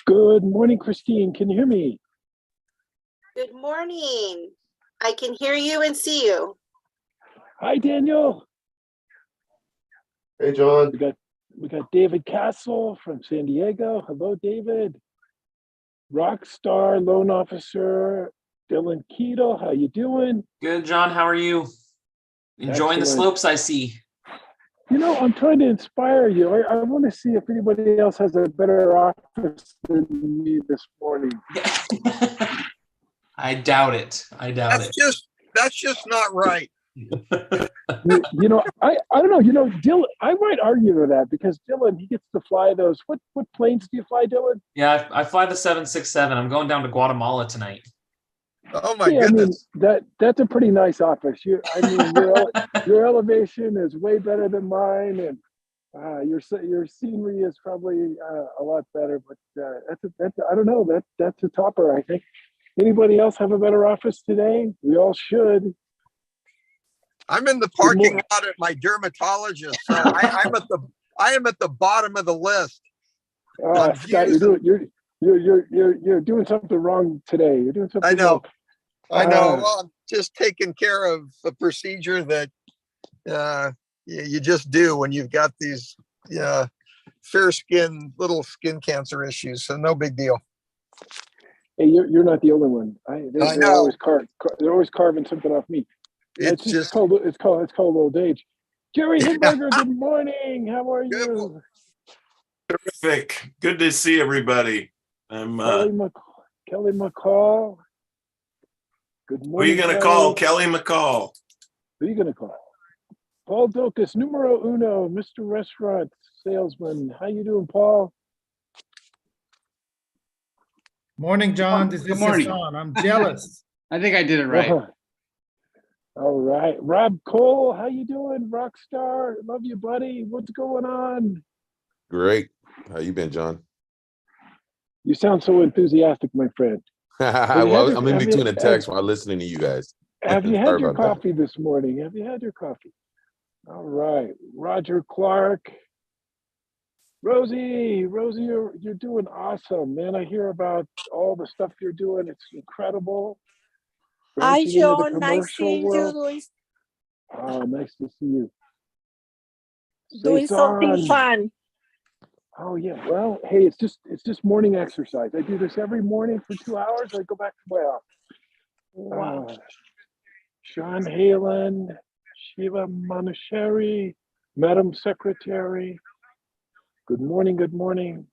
Good morning, Christine. Can you hear me? Good morning. I can hear you and see you. Hi, Daniel. Hey, John. We got David Castle from San Diego. Hello, David. Rockstar loan officer Dylan Keatle. How you doing? Good, John. How are you? Enjoying the Excellent. slopes, I see. You know, I'm trying to inspire you. I want to see if anybody else has a better office than me this morning. I doubt it. That's just not right. You know, I don't know. You know, Dylan, I might argue with that because Dylan, he gets to fly those. What planes do you fly, Dylan? Yeah, I fly the 767. I'm going down to Guatemala tonight. Oh my goodness. I mean, that's a pretty nice office. Your elevation is way better than mine, and your scenery is probably a lot better. But that's I don't know, that's a topper, I think. Anybody else have a better office today? We all should. I'm in the parking lot at my dermatologist. So I am at the bottom of the list. Scott, you're doing something wrong today. You're doing something. I know. Wrong. I know. Well, I'm just taking care of a procedure that you just do when you've got these fair skin, little skin cancer issues. So no big deal. Hey, you're not the only one. I know. They're always carving something off me. It's called old age. Jerry Himberger, good morning. How are you? Terrific. Good to see everybody. I'm Kelly McCall. Good morning. Who are you going to call? Kelly McCall. Who are you going to call? Paul Dokas, numero uno, Mr. Restaurant Salesman. How you doing, Paul? Morning, John. This is Hassan. I'm jealous. I think I did it right. All right. Rob Cole, how you doing? Rockstar. Love you, buddy. What's going on? Great. How you been, John? You sound so enthusiastic, my friend. Well, I'm in between a text while listening to you guys. Have you had your coffee this morning? Have you had your coffee? All right. Roger Clark. Rosie, you're doing awesome, man. I hear about all the stuff you're doing. It's incredible. Hi, John. Nice seeing you. Oh, nice to see you. Doing something fun. Oh yeah. Well, hey, it's just morning exercise. I do this every morning for 2 hours. I go back to my office. Wow. Sean Halen, Shiva Manasheri, Madam Secretary. Good morning. Good morning.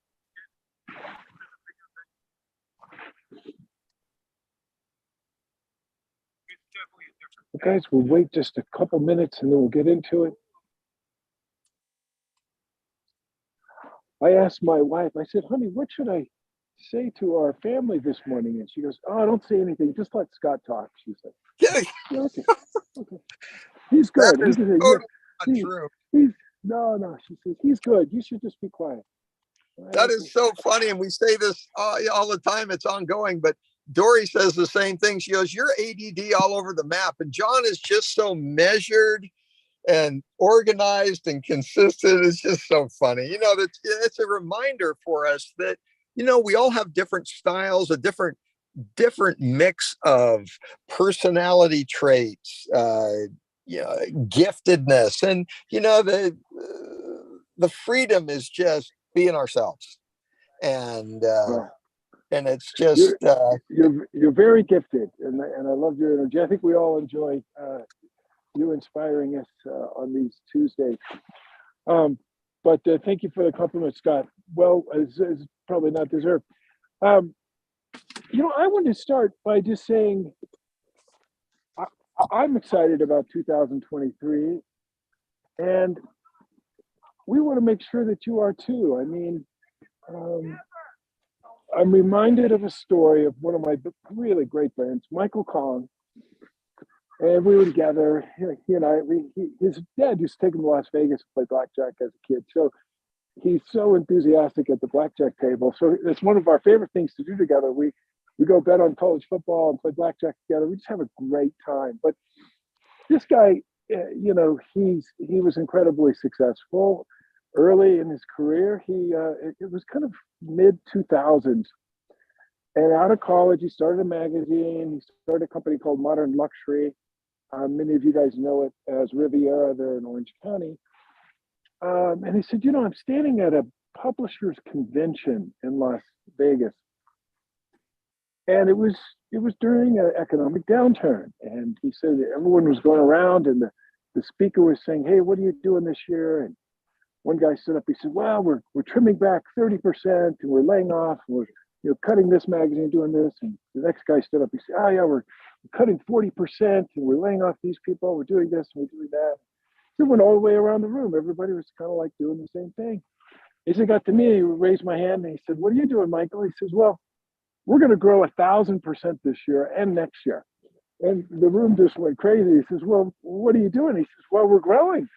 Guys, we'll wait just a couple minutes and then we'll get into it. I asked my wife, I said, honey, what should I say to our family this morning? And she goes, oh, don't say anything. Just let Scott talk. She said, okay. He's good. That is totally not true. No. She says, he's good. You should just be quiet. That is so funny. And we say this all the time. It's ongoing. But Dory says the same thing. She goes, you're ADD all over the map. And John is just so measured and organized and consistent. It's just so funny. You know, it's a reminder for us that, you know, we all have different styles, a different mix of personality traits, giftedness. And, you know, the freedom is just being ourselves. And it's just you're very gifted, and I love your energy. I think we all enjoy you inspiring us on these Tuesdays. But thank you for the compliment, Scott. Well, it's probably not deserved. You know, I want to start by just saying I'm excited about 2023, and we want to make sure that you are too. I mean, I'm reminded of a story of one of my really great friends, Michael Kong. And we were together, he and I, his dad used to take him to Las Vegas to play blackjack as a kid. So he's so enthusiastic at the blackjack table. So it's one of our favorite things to do together. We go bet on college football and play blackjack together. We just have a great time. But this guy, you know, he was incredibly successful early in his career. It was kind of mid 2000s. And out of college, he started a magazine. He started a company called Modern Luxury. Many of you guys know it as Riviera there in Orange County. And he said, I'm standing at a publishers convention in Las Vegas. And it was during an economic downturn. And he said that everyone was going around and the speaker was saying, hey, what are you doing this year? And one guy stood up, he said, well, we're trimming back 30% and we're laying off, and we're cutting this magazine, doing this. And the next guy stood up, he said, oh yeah, we're cutting 40% and we're laying off these people, we're doing this and we're doing that. It went all the way around the room. Everybody was kind of like doing the same thing. He said, got to me, he raised my hand and he said, what are you doing, Michael? He says, well, we're going to grow 1,000% this year and next year. And the room just went crazy. He says, well, what are you doing? He says, well, we're growing.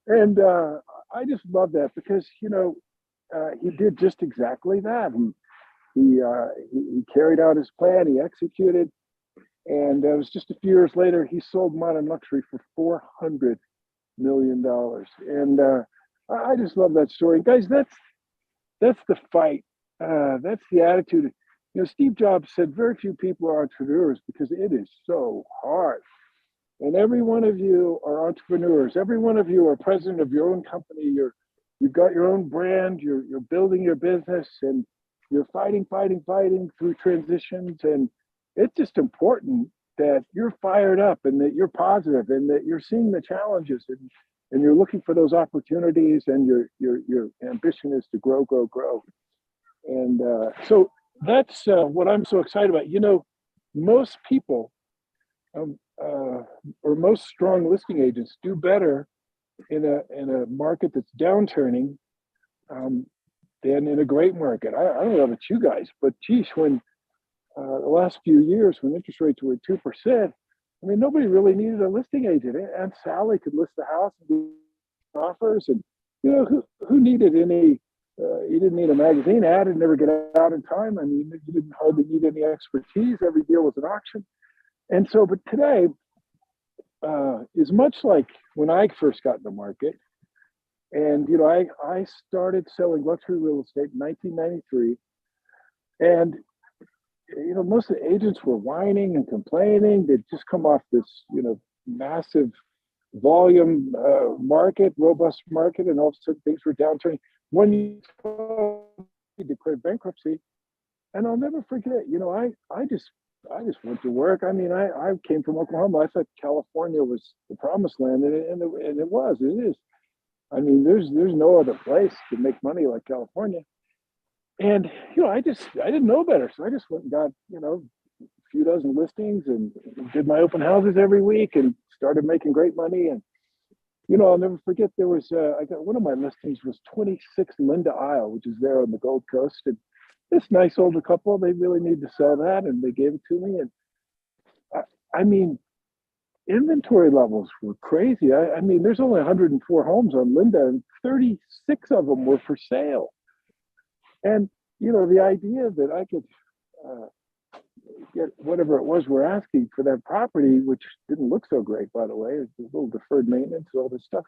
And I just love that because, he did just exactly that. He carried out his plan, he executed. And it was just a few years later, he sold Modern Luxury for $400 million. And I just love that story. Guys, that's the fight. That's the attitude. Steve Jobs said very few people are entrepreneurs because it is so hard. And every one of you are entrepreneurs. Every one of you are president of your own company. You've got your own brand. You're building your business, and you're fighting through transitions. And it's just important that you're fired up and that you're positive and that you're seeing the challenges and you're looking for those opportunities, and your ambition is to grow. And so that's what I'm so excited about. Most people or most strong listing agents do better in a market that's downturning than in a great market. I don't know about you guys, but geez, when the last few years when interest rates were 2%, nobody really needed a listing agent. Aunt Sally could list the house and do offers, and who needed any? You didn't need a magazine ad and never get out in time. You didn't hardly need any expertise. Every deal was an auction. And so, but today is much like when I first got in the market. And, I started selling luxury real estate in 1993. And, most of the agents were whining and complaining. They'd just come off this, massive volume market, robust market, and all of a sudden things were downturning. When he declared bankruptcy, and I'll never forget, I just went to work. I came from Oklahoma. I thought California was the promised land, and it is. There's no other place to make money like California. And I didn't know better, so I just went and got a few dozen listings and did my open houses every week and started making great money. And I'll never forget, there was I got one of my listings was 26 Linda Isle, which is there on the Gold Coast, and this nice older couple, they really need to sell that, and they gave it to me. And inventory levels were crazy. There's only 104 homes on Linda, and 36 of them were for sale. And the idea that I could get whatever it was we're asking for that property, which didn't look so great, by the way, it's a little deferred maintenance, all this stuff.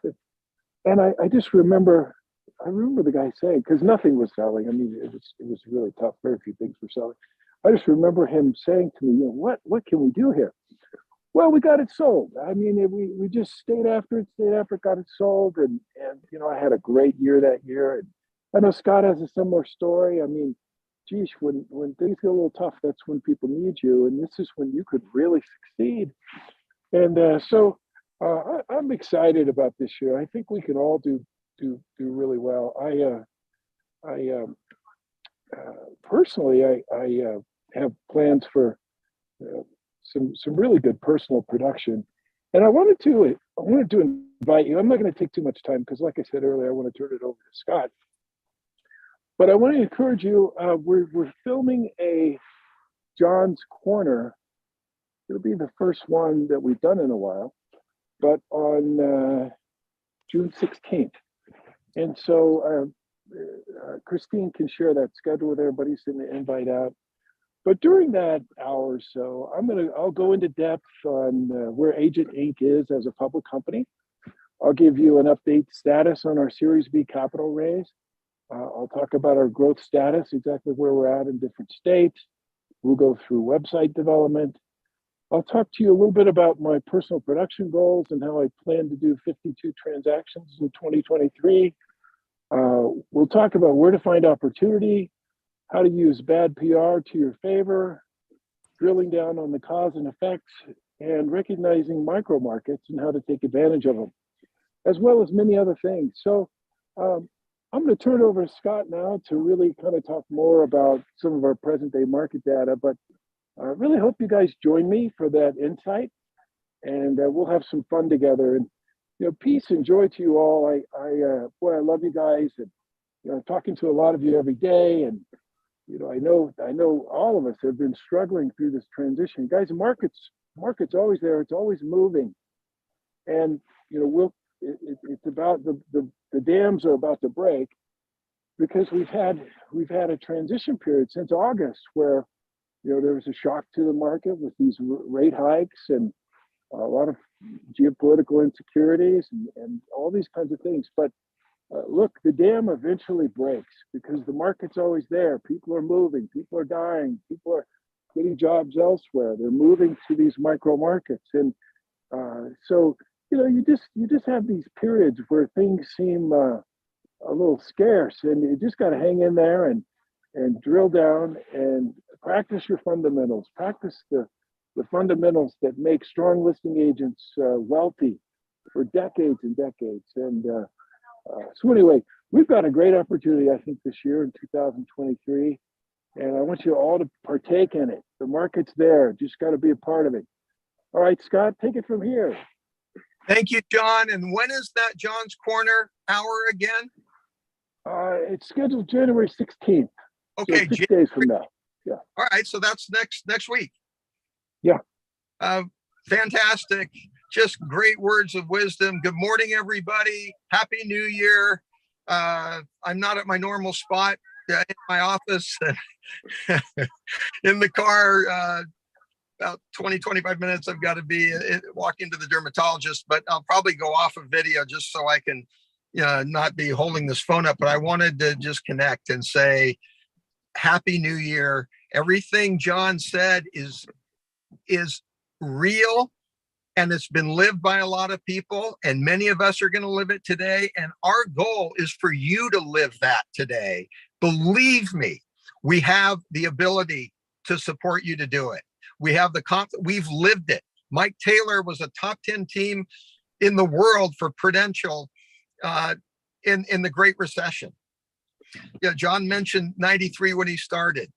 And I just remember the guy saying, because nothing was selling. It was really tough. Very few things were selling. I just remember him saying to me, what can we do here? Well, we got it sold. We just stayed after it, got it sold. And I had a great year that year. And I know Scott has a similar story. Geez, when things get a little tough, that's when people need you. And this is when you could really succeed. And so I'm excited about this year. I think we can all do really well. Personally, I have plans for some really good personal production. And I wanted to invite you. I'm not going to take too much time because, like I said earlier, I want to turn it over to Scott. But I want to encourage you. We're filming a John's Corner. It'll be the first one that we've done in a while, but on June 16th. And so Christine can share that schedule with everybody, send the invite out. But during that hour or so, I'll go into depth on where agentinc is as a public company. I'll give you an update status on our Series B capital raise. I'll talk about our growth status, exactly where we're at in different states. We'll go through website development. I'll talk to you a little bit about my personal production goals and how I plan to do 52 transactions in 2023. We'll talk about where to find opportunity, how to use bad PR to your favor, drilling down on the cause and effects, and recognizing micro markets and how to take advantage of them, as well as many other things. So I'm going to turn it over to Scott now to really kind of talk more about some of our present day market data, but I really hope you guys join me for that insight, and we'll have some fun together. And peace and joy to you all. Boy, I love you guys, and I'm talking to a lot of you every day, and I know all of us have been struggling through this transition, guys. Market's always there; it's always moving, and it's about the dams are about to break, because we've had a transition period since August where there was a shock to the market with these rate hikes and a lot of geopolitical insecurities and all these kinds of things. But look, the dam eventually breaks because the market's always there. People are moving, people are dying, people are getting jobs elsewhere. They're moving to these micro markets. And so, you just have these periods where things seem a little scarce, and you just got to hang in there and drill down and practice your fundamentals. Practice the fundamentals that make strong listing agents wealthy for decades and decades. And so anyway, we've got a great opportunity, I think, this year in 2023. And I want you all to partake in it. The market's there. Just got to be a part of it. All right, Scott, take it from here. Thank you, John. And when is that John's Corner hour again? It's scheduled January 16th. Okay, so 6 days from now. Yeah. All right, so that's next week. Yeah. Fantastic. Just great words of wisdom. Good morning, everybody. Happy New Year. I'm not at my normal spot in my office. In the car, about 20-25 minutes I've got to be walking to the dermatologist, but I'll probably go off of video just so I can not be holding this phone up. But I wanted to just connect and say Happy New Year. Everything John said is real, and it's been lived by a lot of people, and many of us are going to live it today. And our goal is for you to live that today. Believe me, we have the ability to support you to do it. We have we've lived it. Mike Taylor was a top 10 team in the world for Prudential in the Great Recession. John mentioned 93 when he started.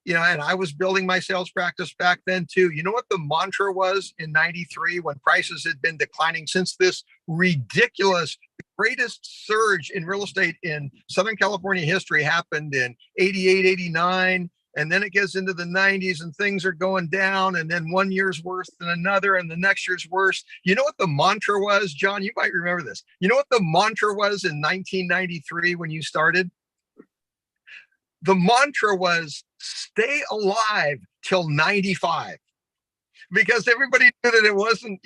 And I was building my sales practice back then too. You know what the mantra was in 93 when prices had been declining since this ridiculous, greatest surge in real estate in Southern California history happened in 88, 89. And then it gets into the 90s and things are going down. And then one year's worse than another. And the next year's worse. You know what the mantra was, John? You might remember this. You know what the mantra was in 1993 when you started? The mantra was stay alive till 95, because everybody knew that it wasn't,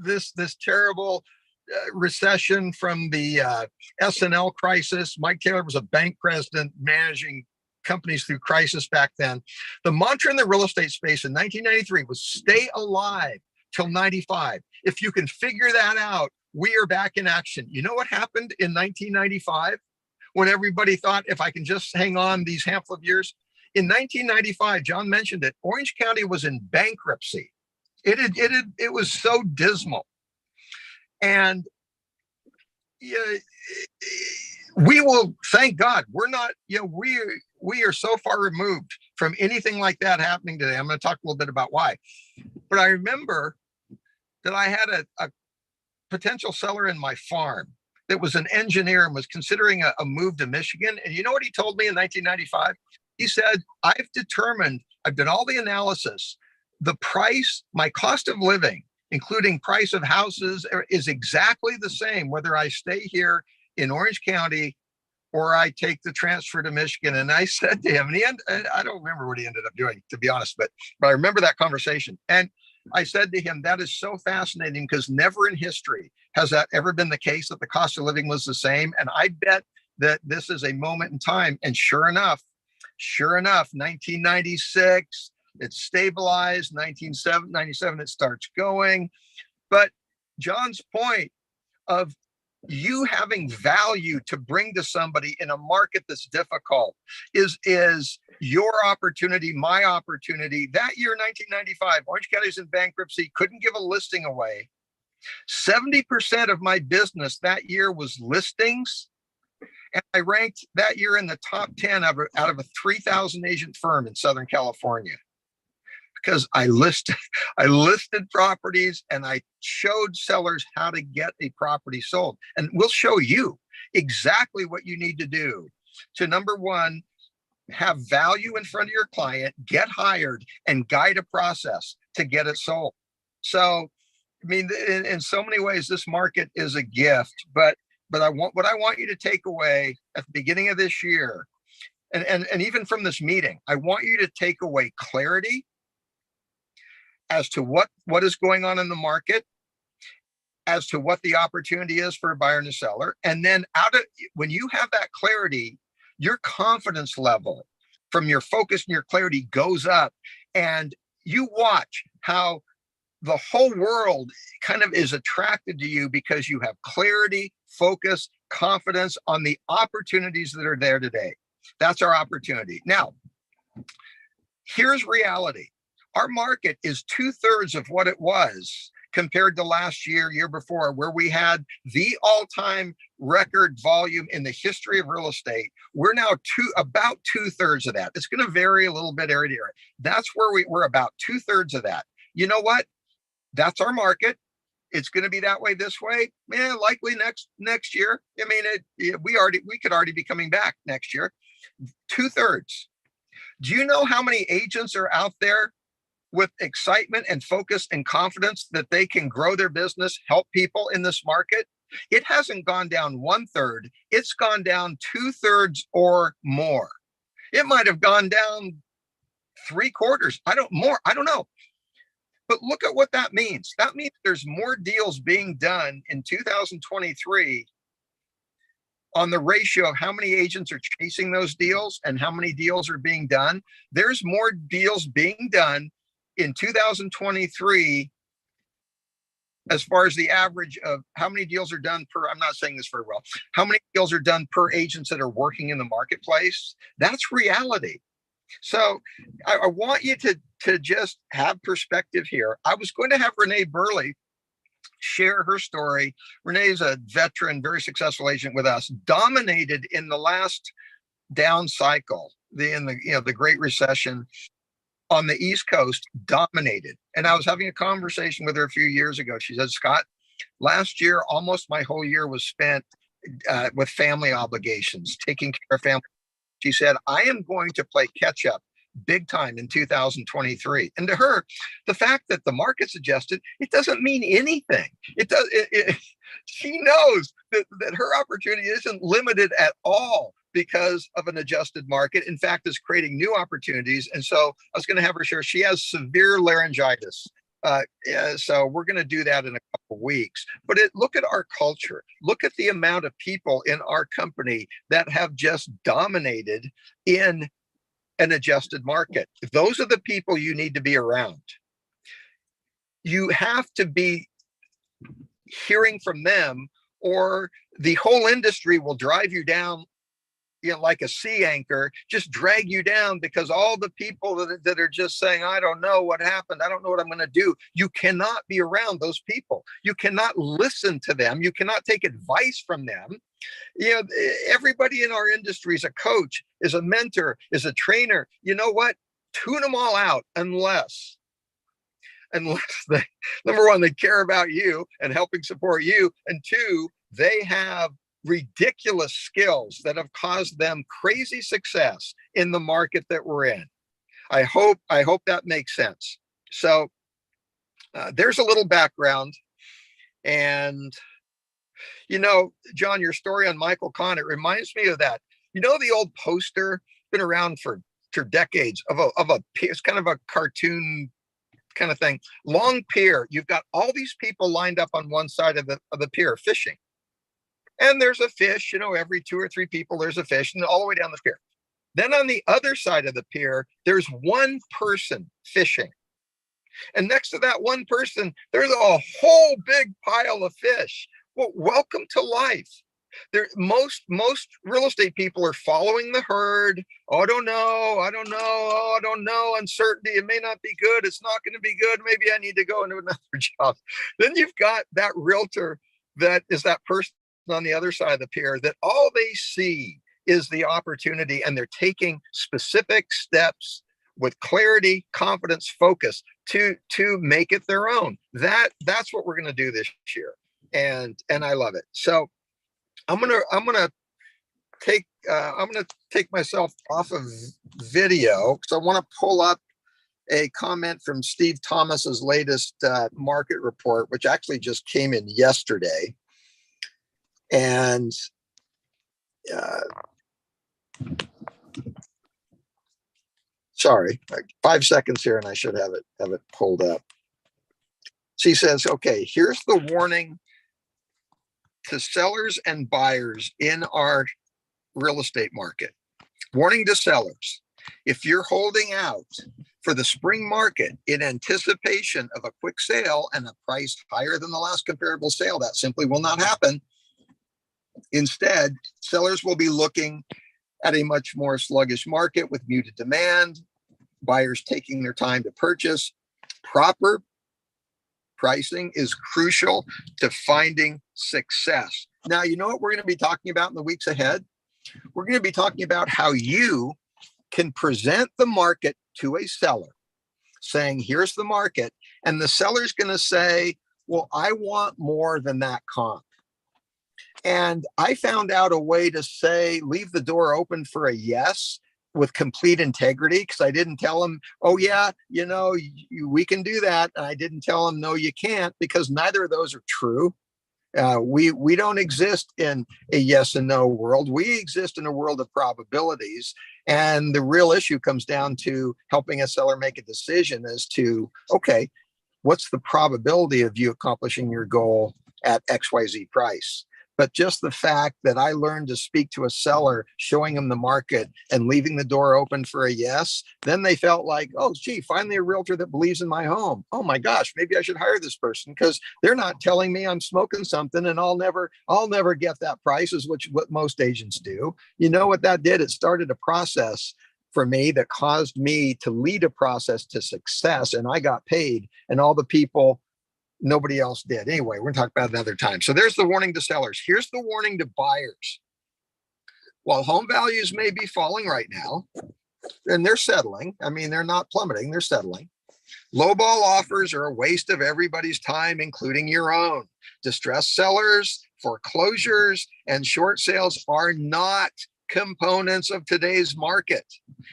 this terrible recession from the S&L crisis. Mike Taylor was a bank president managing companies through crisis back then. The mantra in the real estate space in 1993 was stay alive till 95. If you can figure that out, we are back in action. You know what happened in 1995? When everybody thought, if I can just hang on these handful of years. In 1995, John mentioned it, Orange County was in bankruptcy. It was so dismal. And we will, thank God, we're not, we are so far removed from anything like that happening today. I'm going to talk a little bit about why. But I remember that I had a potential seller in my farm that was an engineer and was considering a move to Michigan. And you know what he told me in 1995? He said, I've done all the analysis. The price, my cost of living, including price of houses, is exactly the same, whether I stay here in Orange County or I take the transfer to Michigan. And I said to him, and I don't remember what he ended up doing, to be honest, but I remember that conversation. And I said to him, that is so fascinating, because never in history has that ever been the case that the cost of living was the same. And I bet that this is a moment in time. And sure enough, 1996, it stabilized. 1997, it starts going. But John's point of you having value to bring to somebody in a market that's difficult is your opportunity, my opportunity. That year, 1995, Orange County's in bankruptcy, couldn't give a listing away. 70% of my business that year was listings. And I ranked that year in the top 10 out of a 3,000 agent firm in Southern California. Because I listed properties and I showed sellers how to get a property sold. And we'll show you exactly what you need to do to, number one, have value in front of your client, get hired, and guide a process to get it sold. So, I mean, in so many ways, this market is a gift. But what I want you to take away at the beginning of this year, and even from this meeting, I want you to take away clarity as to what is going on in the market, as to what the opportunity is for a buyer and a seller. And then when you have that clarity, your confidence level from your focus and your clarity goes up, and you watch how the whole world kind of is attracted to you because you have clarity, focus, confidence on the opportunities that are there today. That's our opportunity. Now, here's reality. Our market is 2/3 of what it was compared to last year, year before, where we had the all-time record volume in the history of real estate. We're now about 2/3 of that. It's going to vary a little bit area to area. That's where we're about 2/3 of that. You know what? That's our market. It's going to be that way this way. Yeah, likely next year. I mean, we could already be coming back next year. 2/3. Do you know how many agents are out there with excitement and focus and confidence that they can grow their business, help people in this market? It hasn't gone down 1/3. It's gone down 2/3 or more. It might have gone down 3/4. I don't know. But look at what that means. That means there's more deals being done in 2023 on the ratio of how many agents are chasing those deals and how many deals are being done. There's more deals being done in 2023 as far as the average of how many deals are done per, I'm not saying this very well, how many deals are done per agents that are working in the marketplace. That's reality. So I want you to just have perspective here. I was going to have Renee Burley share her story. Renee's a veteran, very successful agent with us, dominated in the last down cycle, the Great Recession on the East Coast, dominated. And I was having a conversation with her a few years ago. She said, Scott, last year, almost my whole year was spent with family obligations, taking care of family. She said, I am going to play catch up big time in 2023. And to her, the fact that the market's adjusted, it doesn't mean anything. She knows that her opportunity isn't limited at all because of an adjusted market. In fact, it's creating new opportunities. And so I was going to have her share, she has severe laryngitis. So we're going to do that in a couple of weeks. But look at our culture. Look at the amount of people in our company that have just dominated in an adjusted market. Those are the people you need to be around. You have to be hearing from them, or the whole industry will drive you down, like a sea anchor, just drag you down, because all the people that are just saying, I don't know what happened, I don't know what I'm going to do. You cannot be around those people. You cannot listen to them. You cannot take advice from them. Everybody in our industry is a coach, is a mentor, is a trainer. You know what? Tune them all out unless they, number one, they care about you and helping support you, and two, they have ridiculous skills that have caused them crazy success in the market that we're in. I hope that makes sense. So there's a little background. And John, your story on Michael Kahn, it reminds me of that. The old poster, been around for decades, of a it's kind of a cartoon kind of thing. Long pier. You've got all these people lined up on one side of the pier fishing. And there's a fish, every 2 or 3 people, there's a fish, and all the way down the pier. Then on the other side of the pier, there's one person fishing. And next to that one person, there's a whole big pile of fish. Well, welcome to life. Most real estate people are following the herd. Oh, I don't know. Oh, I don't know. Uncertainty. It may not be good. It's not going to be good. Maybe I need to go into another job. Then you've got that realtor that is that person on the other side of the pier that all they see is the opportunity, and they're taking specific steps with clarity, confidence, focus to make it their own. That's what we're going to do this year, and I love it. So I'm gonna take myself off of video because I want to pull up a comment from Steve Thomas's latest market report, which actually just came in yesterday, and sorry, like 5 seconds here, and I should have it pulled up. She says, okay, here's the warning to sellers and buyers in our real estate market. Warning to sellers: if you're holding out for the spring market in anticipation of a quick sale and a price higher than the last comparable sale, that simply will not happen. Instead, sellers will be looking at a much more sluggish market with muted demand, buyers taking their time to purchase. Proper pricing is crucial to finding success. Now, you know what we're going to be talking about in the weeks ahead? We're going to be talking about how you can present the market to a seller, saying, here's the market. And the seller's going to say, well, I want more than that comp. And I found out a way to say, leave the door open for a yes with complete integrity, because I didn't tell him, oh yeah, we can do that. And I didn't tell him, no, you can't, because neither of those are true. We don't exist in a yes and no world. We exist in a world of probabilities. And the real issue comes down to helping a seller make a decision as to, okay, what's the probability of you accomplishing your goal at XYZ price? But just the fact that I learned to speak to a seller, showing them the market and leaving the door open for a yes, then they felt like, oh, gee, finally a realtor that believes in my home. Oh my gosh, maybe I should hire this person because they're not telling me I'm smoking something and I'll never get that price, is what most agents do. You know what that did? It started a process for me that caused me to lead a process to success, and I got paid, and all the people nobody else did. Anyway, we're going to talk about it another time. So there's the warning to sellers. Here's the warning to buyers. While home values may be falling right now, and they're settling, I mean, they're not plummeting, they're settling. Lowball offers are a waste of everybody's time, including your own. Distressed sellers, foreclosures, and short sales are not components of today's market.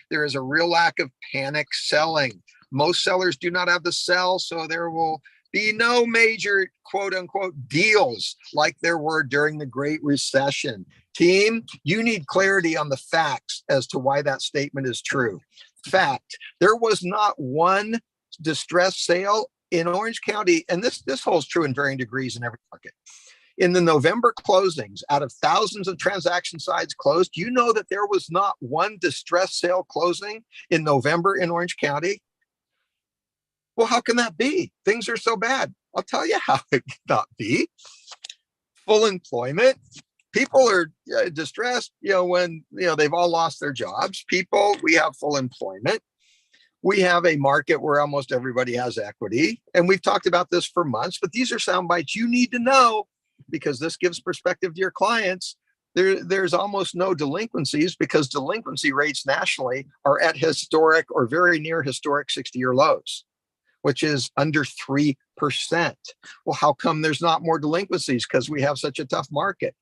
There is a real lack of panic selling. Most sellers do not have to sell, so there will be no major quote unquote deals like there were during the Great Recession. Team, you need clarity on the facts as to why that statement is true. Fact, there was not one distressed sale in Orange County, and this holds true in varying degrees in every market. In the November closings, out of thousands of transaction sides closed, you know that there was not one distressed sale closing in November in Orange County. Well, how can that be? Things are so bad. I'll tell you how it cannot be. Full employment. People are distressed, when, they've all lost their jobs. We have full employment. We have a market where almost everybody has equity. And we've talked about this for months, but these are sound bites you need to know, because this gives perspective to your clients. There's almost no delinquencies, because delinquency rates nationally are at historic or very near historic 60-year lows, which is under 3%. Well, how come there's not more delinquencies? Because we have such a tough market.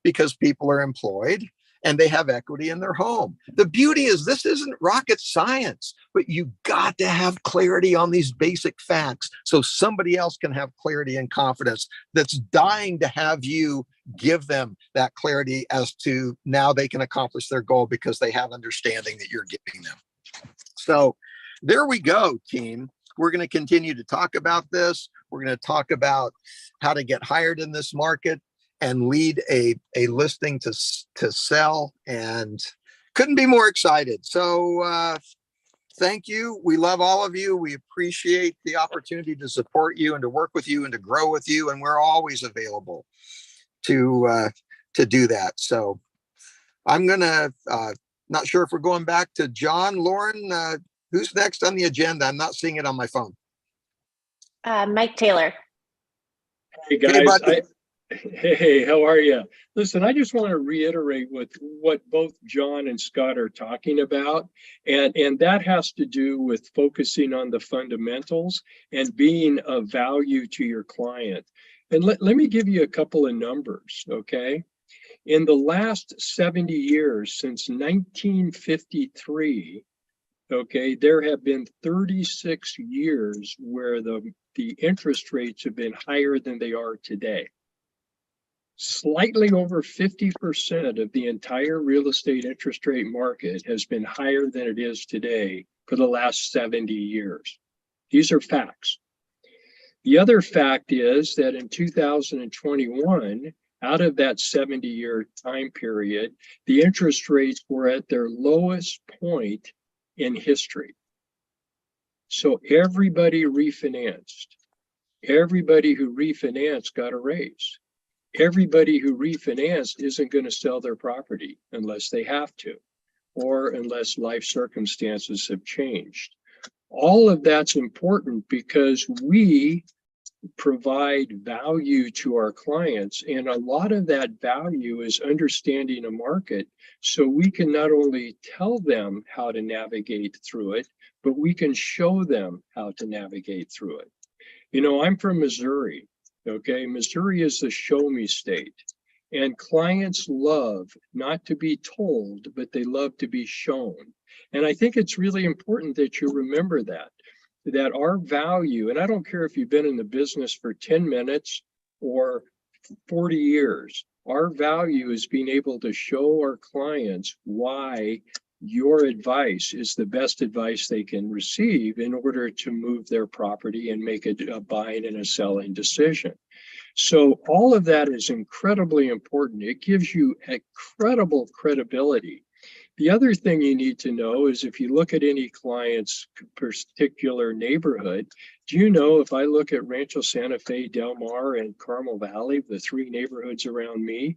Because people are employed and they have equity in their home. The beauty is this isn't rocket science, but you got to have clarity on these basic facts so somebody else can have clarity and confidence that's dying to have you give them that clarity as to now they can accomplish their goal because they have understanding that you're giving them. So there we go, team. We're going to continue to talk about this. We're going to talk about how to get hired in this market. and lead a listing to sell, and couldn't be more excited. So thank you. We love all of you. We appreciate the opportunity to support you and to work with you and to grow with you. And we're always available to do that. So I'm gonna not sure if we're going back to John. Lauren, who's next on the agenda? I'm not seeing it on my phone. Mike Taylor. Hey guys, hey, how are you? Listen, I just want to reiterate with what both John and Scott are talking about, and that has to do with focusing on the fundamentals and being of value to your client. And let me give you a couple of numbers, okay? In the last 70 years, since 1953, okay, there have been 36 years where the interest rates have been higher than they are today. Slightly over 50% of the entire real estate interest rate market has been higher than it is today for the last 70 years. These are facts. The other fact is that in 2021, out of that 70-year time period, the interest rates were at their lowest point in history. So everybody refinanced. Everybody who refinanced got a raise. Everybody who refinanced isn't going to sell their property unless they have to, or unless life circumstances have changed. All of that's important because we provide value to our clients, and a lot of that value is understanding a market so we can not only tell them how to navigate through it, but we can show them how to navigate through it. You know, I'm from Missouri, okay? Missouri is the show me state, and clients love not to be told, but they love to be shown. And I think it's really important that you remember that our value, and I don't care if you've been in the business for 10 minutes or 40 years, our value is being able to show our clients why your advice is the best advice they can receive in order to move their property and make a buying and a selling decision. So all of that is incredibly important. It gives you incredible credibility. The other thing you need to know is if you look at any client's particular neighborhood, do you know if I look at Rancho Santa Fe, Del Mar, and Carmel Valley, the three neighborhoods around me,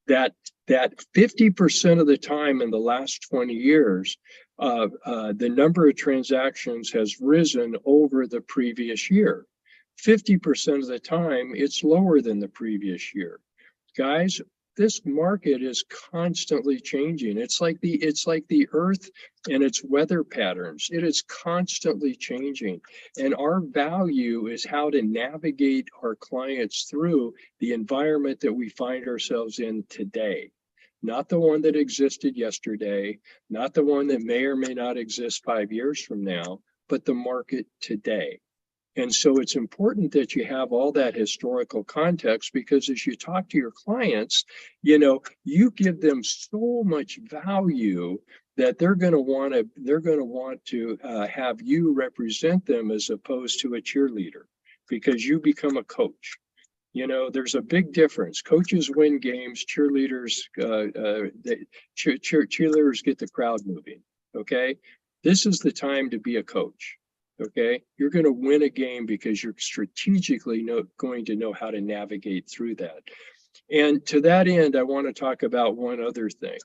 that 50% of the time in the last 20 years, the number of transactions has risen over the previous year. 50% of the time, it's lower than the previous year. Guys, this market is constantly changing. It's like the earth and its weather patterns. It is constantly changing. And our value is how to navigate our clients through the environment that we find ourselves in today. Not the one that existed yesterday, not the one that may or may not exist 5 years from now, but the market today. And so it's important that you have all that historical context, because as you talk to your clients, you know, you give them so much value that they're going to want to have you represent them as opposed to a cheerleader, because you become a coach. You know, there's a big difference. Coaches win games, cheerleaders cheerleaders get the crowd moving. Okay, this is the time to be a coach. Okay, you're going to win a game because you're strategically going to know how to navigate through that. And to that end, I want to talk about one other thing,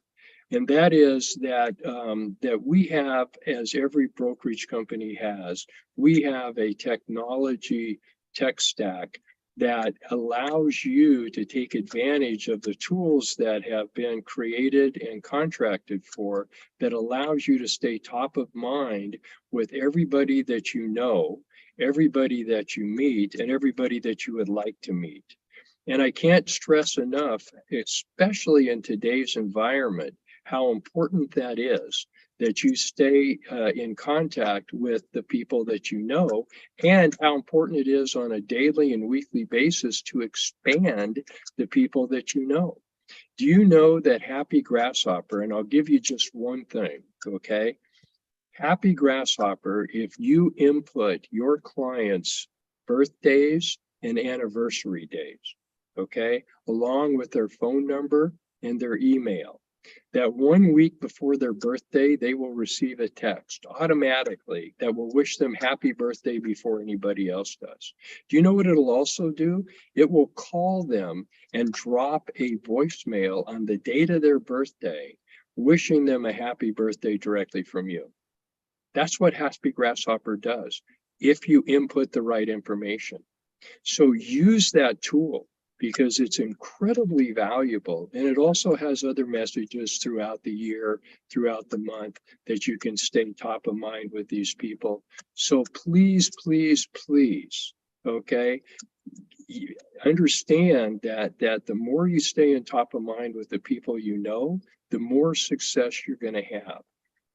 and that is that that we have, as every brokerage company has, we have a technology tech stack that allows you to take advantage of the tools that have been created and contracted for, that allows you to stay top of mind with everybody that you know, everybody that you meet, and everybody that you would like to meet. And I can't stress enough, especially in today's environment, how important that is, that you stay in contact with the people that you know, and how important it is on a daily and weekly basis to expand the people that you know. Do you know that Happy Grasshopper, and I'll give you just one thing, okay? Happy Grasshopper, if you input your clients' birthdays and anniversary days, okay, along with their phone number and their email. That 1 week before their birthday, they will receive a text automatically that will wish them happy birthday before anybody else does. Do you know what it'll also do? It will call them and drop a voicemail on the date of their birthday, wishing them a happy birthday directly from you. That's what Happy Grasshopper does if you input the right information. So use that tool because it's incredibly valuable. And it also has other messages throughout the year, throughout the month, that you can stay top of mind with these people. So please, please, please, okay, understand that the more you stay in top of mind with the people you know, the more success you're going to have.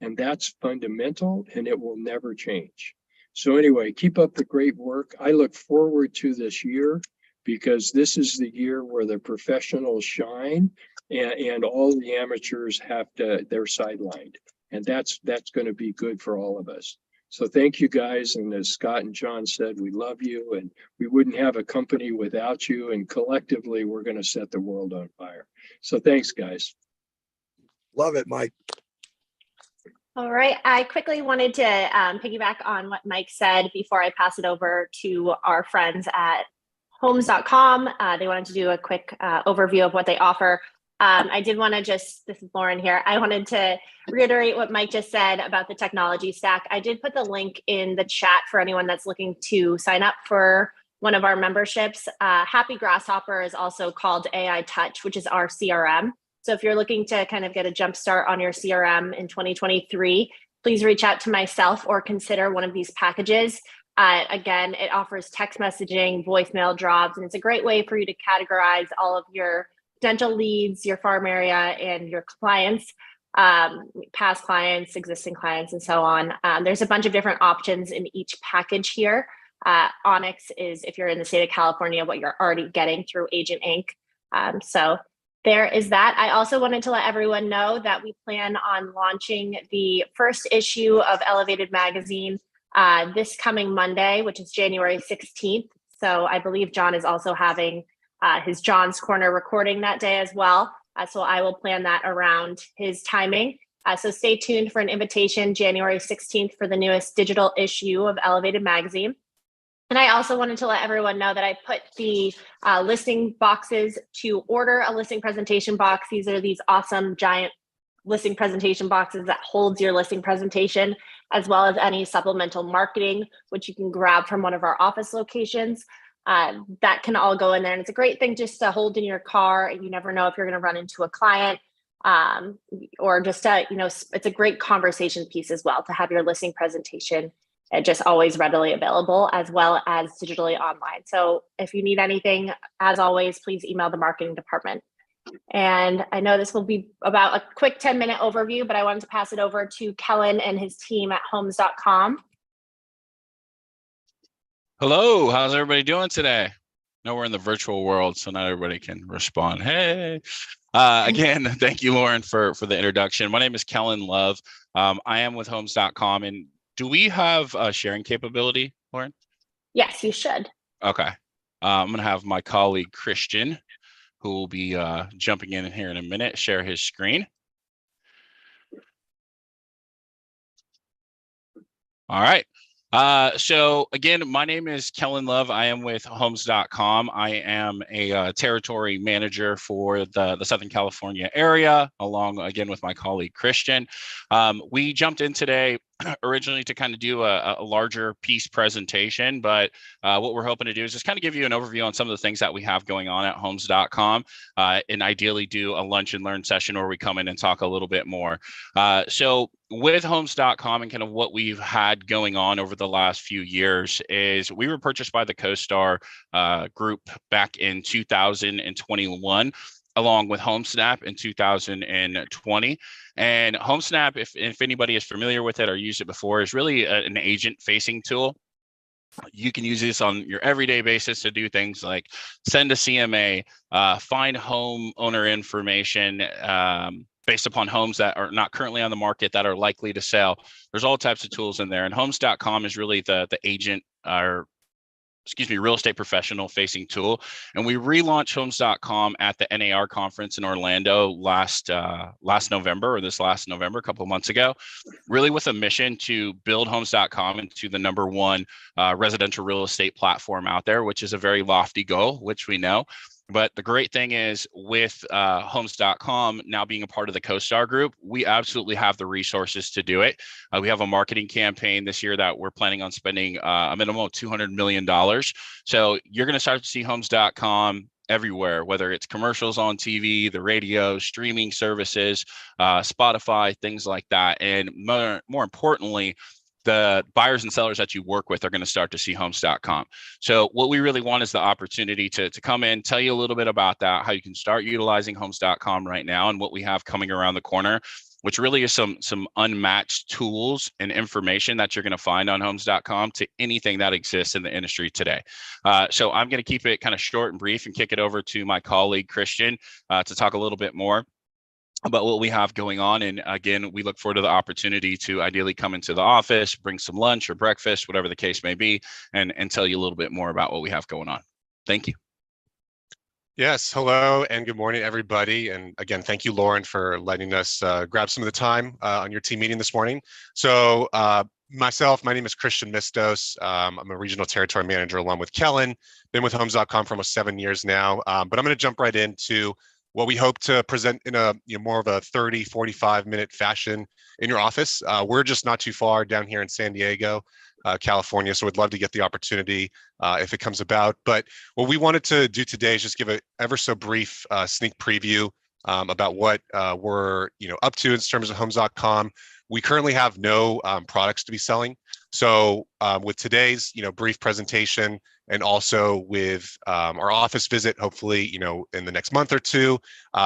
And that's fundamental, and it will never change. So anyway, keep up the great work. I look forward to this year because this is the year where the professionals shine and all the amateurs they're sidelined. And that's going to be good for all of us. So thank you guys. And as Scott and John said, we love you and we wouldn't have a company without you. And collectively, we're going to set the world on fire. So thanks, guys. Love it, Mike. All right. I quickly wanted to piggyback on what Mike said before I pass it over to our friends at homes.com. They wanted to do a quick overview of what they offer. I did want to this is Lauren here. I wanted to reiterate what Mike just said about the technology stack. I did put the link in the chat for anyone that's looking to sign up for one of our memberships. Happy Grasshopper is also called AI Touch, which is our CRM. So if you're looking to kind of get a jump start on your CRM in 2023, please reach out to myself or consider one of these packages. Again, it offers text messaging, voicemail drops, and it's a great way for you to categorize all of your potential leads, your farm area, and your clients, past clients, existing clients, and so on. There's a bunch of different options in each package here. Onyx is, if you're in the state of California, what you're already getting through agentinc. So there is that. I also wanted to let everyone know that we plan on launching the first issue of Elevated Magazine this coming Monday, which is January 16th. So I believe John is also having his John's Corner recording that day as well. So I will plan that around his timing. So stay tuned for an invitation January 16th for the newest digital issue of Elevated Magazine. And I also wanted to let everyone know that I put the listing boxes to order a listing presentation box. These are these awesome giant listing presentation boxes that holds your listing presentation, as well as any supplemental marketing, which you can grab from one of our office locations. That can all go in there. And it's a great thing just to hold in your car. You never know if you're going to run into a client or just, it's a great conversation piece as well to have your listing presentation just always readily available, as well as digitally online. So if you need anything, as always, please email the marketing department. And I know this will be about a quick 10-minute overview, but I wanted to pass it over to Kellen and his team at homes.com. Hello, how's everybody doing today? No, we're in the virtual world, so not everybody can respond. Hey, again, thank you, Lauren, for the introduction. My name is Kellen Love. I am with homes.com. And do we have a sharing capability, Lauren? Yes, you should. Okay. I'm going to have my colleague, Christian, who will be jumping in here in a minute, share his screen. All right. So again, my name is Kellen Love. I am with homes.com. I am a territory manager for the Southern California area, along again with my colleague, Christian. We jumped in today originally to kind of do a larger piece presentation, but what we're hoping to do is just kind of give you an overview on some of the things that we have going on at homes.com, and ideally do a lunch and learn session where we come in and talk a little bit more. So with homes.com and kind of what we've had going on over the last few years is we were purchased by the CoStar group back in 2021, along with HomeSnap in 2020. And HomeSnap, if anybody is familiar with it or used it before, is really an agent-facing tool. You can use this on your everyday basis to do things like send a CMA, find homeowner information based upon homes that are not currently on the market that are likely to sell. There's all types of tools in there, and homes.com is really the agent or real estate professional facing tool. And we relaunched homes.com at the NAR conference in Orlando last November, or this last November, a couple of months ago, really with a mission to build homes.com into the number one residential real estate platform out there, which is a very lofty goal, which we know. But the great thing is with homes.com now being a part of the CoStar group, we absolutely have the resources to do it. We have a marketing campaign this year that we're planning on spending a minimum of $200 million. So you're going to start to see homes.com everywhere, whether it's commercials on TV, the radio, streaming services, Spotify, things like that. And more importantly, the buyers and sellers that you work with are going to start to see homes.com. So what we really want is the opportunity to come in, tell you a little bit about that, how you can start utilizing homes.com right now, and what we have coming around the corner, which really is some unmatched tools and information that you're going to find on homes.com to anything that exists in the industry today. So I'm going to keep it kind of short and brief and kick it over to my colleague, Christian, to talk a little bit more about what we have going on. And again, we look forward to the opportunity to ideally come into the office, bring some lunch or breakfast, whatever the case may be, and tell you a little bit more about what we have going on. Thank you. Yes, hello and good morning, everybody. And again, thank you, Lauren, for letting us grab some of the time on your team meeting this morning. So my name is Christian Mistos. I'm a regional territory manager along with Kellen. Been with Homes.com for almost 7 years now, but I'm going to jump right into what we hope to present in a more of a 30, 45-minute fashion in your office. We're just not too far down here in San Diego, California, so we'd love to get the opportunity if it comes about. But what we wanted to do today is just give an ever so brief sneak preview about what we're up to in terms of Homes.com. We currently have no products to be selling. So with today's brief presentation, and also with our office visit, hopefully in the next month or two,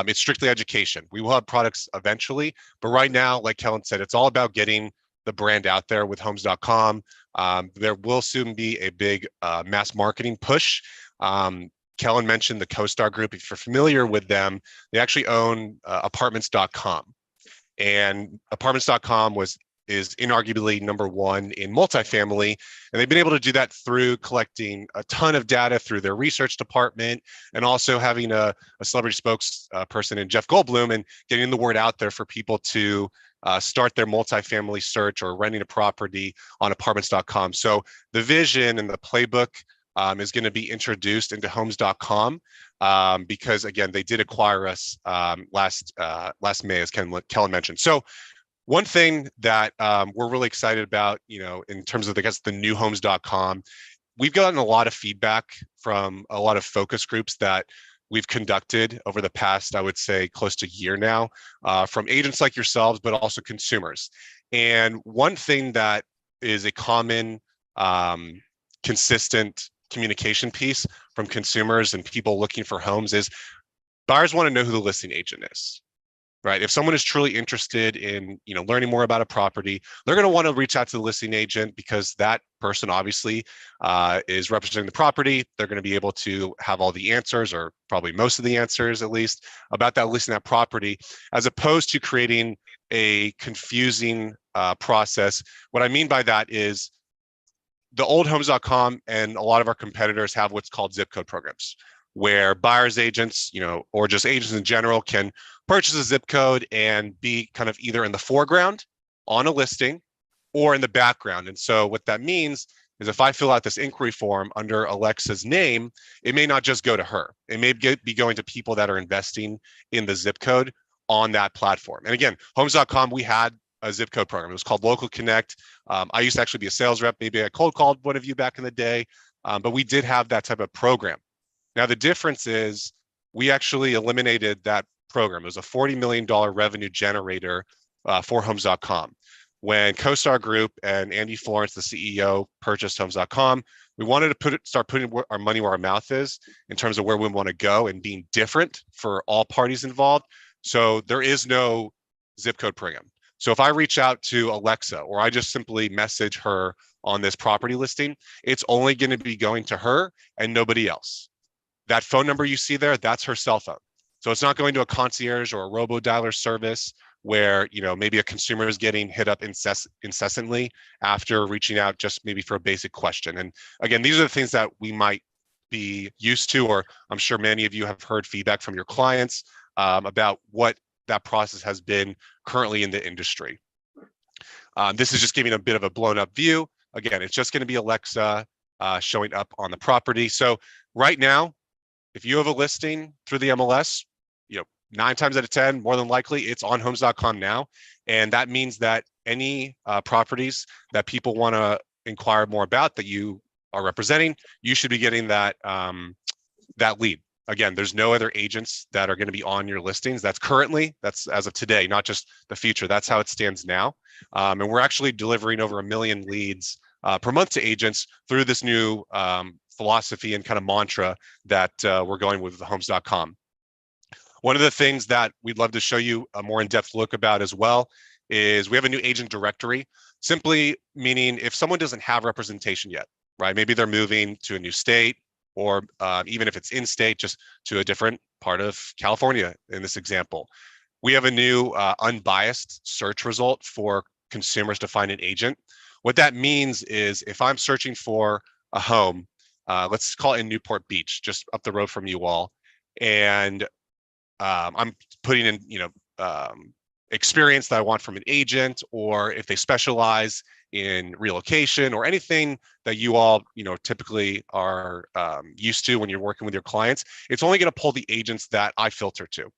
it's strictly education. We will have products eventually, but right now, like Kellen said, it's all about getting the brand out there with Homes.com. There will soon be a big mass marketing push. Kellen mentioned the CoStar Group. If you're familiar with them, they actually own apartments.com. And apartments.com is inarguably number one in multifamily. And they've been able to do that through collecting a ton of data through their research department, and also having a celebrity spokesperson in Jeff Goldblum, and getting the word out there for people to start their multifamily search or renting a property on apartments.com. So the vision and the playbook is going to be introduced into homes.com because, again, they did acquire us last May, as Kellen mentioned. So one thing that we're really excited about, in terms of, I guess, the new homes.com, we've gotten a lot of feedback from a lot of focus groups that we've conducted over the past, I would say, close to a year now, from agents like yourselves, but also consumers. And one thing that is a common, consistent communication piece from consumers and people looking for homes is buyers want to know who the listing agent is. Right. If someone is truly interested in, learning more about a property, they're going to want to reach out to the listing agent, because that person obviously is representing the property. They're going to be able to have all the answers, or probably most of the answers at least, about that listing, that property, as opposed to creating a confusing process. What I mean by that is the old homes.com and a lot of our competitors have what's called zip code programs, where buyers agents, or just agents in general, can purchase a zip code and be kind of either in the foreground on a listing or in the background. And so what that means is if I fill out this inquiry form under Alexa's name, it may not just go to her. It may be going to people that are investing in the zip code on that platform. And again, homes.com, we had a zip code program. It was called Local Connect. I used to actually be a sales rep. Maybe I cold called one of you back in the day, but we did have that type of program. Now, the difference is we actually eliminated that program. It was a $40 million revenue generator for homes.com. When CoStar Group and Andy Florence, the CEO, purchased homes.com, we wanted to start putting our money where our mouth is in terms of where we want to go and being different for all parties involved. So there is no zip code program. So if I reach out to Alexa, or I just simply message her on this property listing, it's only going to be going to her and nobody else. That phone number you see there, that's her cell phone. So it's not going to a concierge or a robo-dialer service where, you know, maybe a consumer is getting hit up incessantly after reaching out just maybe for a basic question. And again, these are the things that we might be used to, or I'm sure many of you have heard feedback from your clients about what that process has been currently in the industry. This is just giving a bit of a blown up view. Again, it's just going to be Alexa showing up on the property. So right now, if you have a listing through the MLS, you know, 9 times out of 10, more than likely, it's on homes.com now. And that means that any properties that people want to inquire more about that you are representing, you should be getting that that lead. Again, there's no other agents that are going to be on your listings. That's as of today, not just the future. That's how it stands now. And we're actually delivering over 1 million leads per month to agents through this new philosophy and kind of mantra that we're going with homes.com. One of the things that we'd love to show you a more in-depth look about as well is we have a new agent directory, simply meaning if someone doesn't have representation yet, right? Maybe they're moving to a new state, or even if it's in-state, just to a different part of California in this example. We have a new unbiased search result for consumers to find an agent. What that means is if I'm searching for a home, let's call it in Newport Beach, just up the road from you all, and I'm putting in, you know, experience that I want from an agent, or if they specialize in relocation or anything that you all, you know, typically are used to when you're working with your clients, it's only going to pull the agents that I filter to,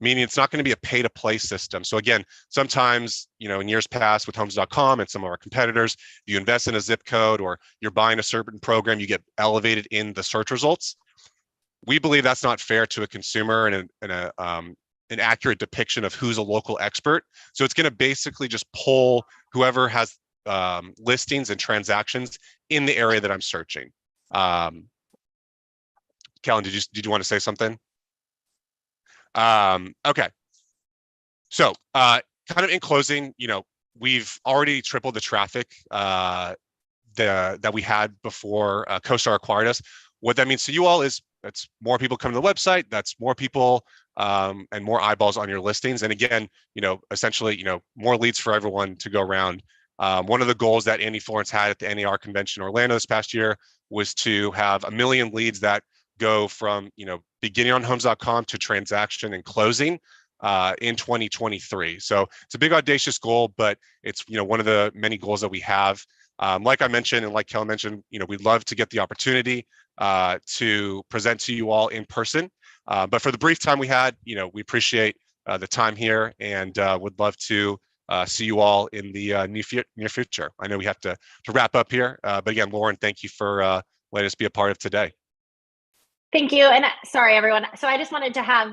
meaning it's not going to be a pay to play system. So again, sometimes, you know, in years past with homes.com and some of our competitors, you invest in a zip code or you're buying a certain program, you get elevated in the search results. We believe that's not fair to a consumer and an accurate depiction of who's a local expert. So it's going to basically just pull whoever has listings and transactions in the area that I'm searching. Kellen, did you want to say something? Okay. So kind of in closing, you know, we've already tripled the traffic that we had before CoStar acquired us. What that means to you all is that's more people come to the website, that's more people and more eyeballs on your listings. And again, you know, essentially, you know, more leads for everyone to go around. One of the goals that Andy Florence had at the NAR convention in Orlando this past year was to have 1 million leads that go from, you know, beginning on homes.com to transaction and closing in 2023. So it's a big audacious goal, but it's, you know, one of the many goals that we have. Like I mentioned, and like Kellen mentioned, you know, we'd love to get the opportunity to present to you all in person. But for the brief time we had, you know, we appreciate the time here and would love to see you all in the near future. I know we have to wrap up here, but again, Lauren, thank you for letting us be a part of today. Thank you. And sorry, everyone. So I just wanted to have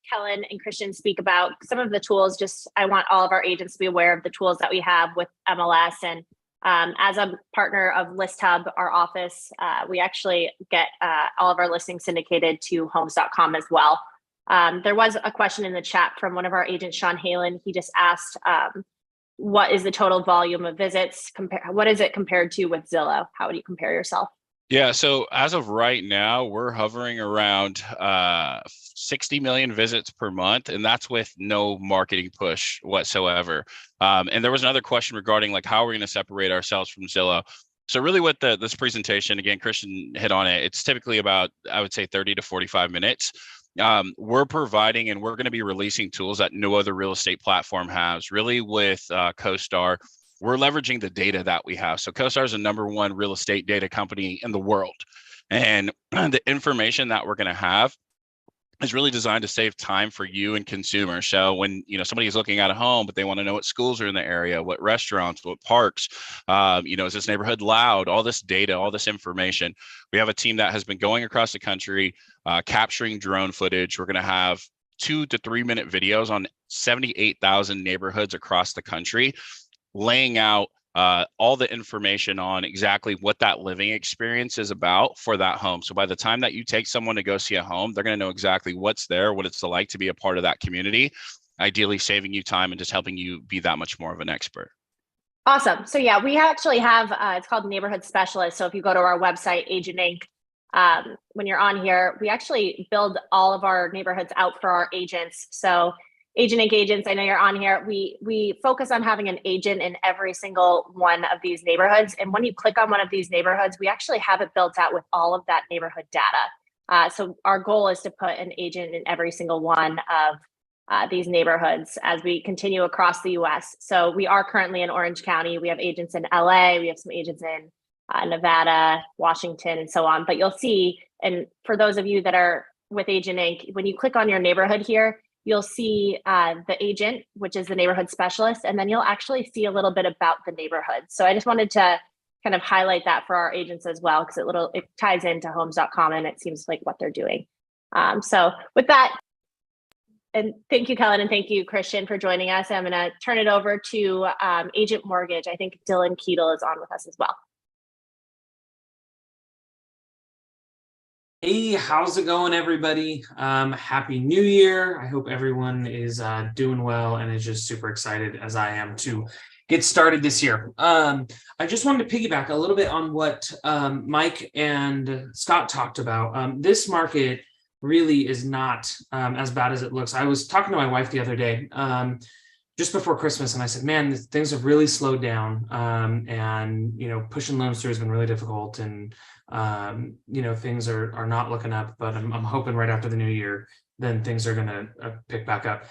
Kellen and Christian speak about some of the tools. I want all of our agents to be aware of the tools that we have with MLS. And as a partner of ListHub, our office, we actually get all of our listings syndicated to homes.com as well. There was a question in the chat from one of our agents, Sean Halen. He just asked, what is the total volume of visits? What is it compared to with Zillow? How would you compare yourself? Yeah, so as of right now, we're hovering around 60 million visits per month, and that's with no marketing push whatsoever. And there was another question regarding like how we're going to separate ourselves from Zillow. So really with this presentation, again, Christian hit on it, it's typically about, I would say 30 to 45 minutes. We're providing and we're going to be releasing tools that no other real estate platform has. Really with CoStar, we're leveraging the data that we have. So CoStar is the #1 real estate data company in the world. And the information that we're going to have is really designed to save time for you and consumers. So when, you know, somebody is looking at a home, but they want to know what schools are in the area, what restaurants, what parks, you know, is this neighborhood loud, all this data, all this information. We have a team that has been going across the country, capturing drone footage. We're going to have 2 to 3 minute videos on 78,000 neighborhoods across the country, laying out all the information on exactly what that living experience is about for that home. So by the time that you take someone to go see a home, they're going to know exactly what's there, what it's like to be a part of that community, ideally saving you time and just helping you be that much more of an expert. Awesome. So yeah, we actually have, it's called Neighborhood Specialist. So if you go to our website, agentinc, when you're on here, we actually build all of our neighborhoods out for our agents. So Agent agents, I know you're on here. We focus on having an agent in every single one of these neighborhoods. And when you click on one of these neighborhoods, we actually have it built out with all of that neighborhood data. So our goal is to put an agent in every single one of these neighborhoods as we continue across the US. So we are currently in Orange County. We have agents in LA. We have some agents in Nevada, Washington, and so on. But you'll see, and for those of you that are with Agent Inc., when you click on your neighborhood here, you'll see the agent, which is the neighborhood specialist, and then you'll actually see a little bit about the neighborhood. So I just wanted to kind of highlight that for our agents as well, because it ties into homes.com and it seems like what they're doing. So with that, and thank you, Kellen, and thank you, Christian, for joining us. I'm going to turn it over to Agent Mortgage. I think Dylan Keatle is on with us as well. Hey, how's it going, everybody? Happy New Year. I hope everyone is doing well and is just super excited as I am to get started this year. I just wanted to piggyback a little bit on what Mike and Scott talked about. This market really is not as bad as it looks. I was talking to my wife the other day, just before Christmas, and I said, man, things have really slowed down, and pushing loans through has been really difficult, and things are not looking up, but I'm hoping right after the new year, then things are gonna pick back up.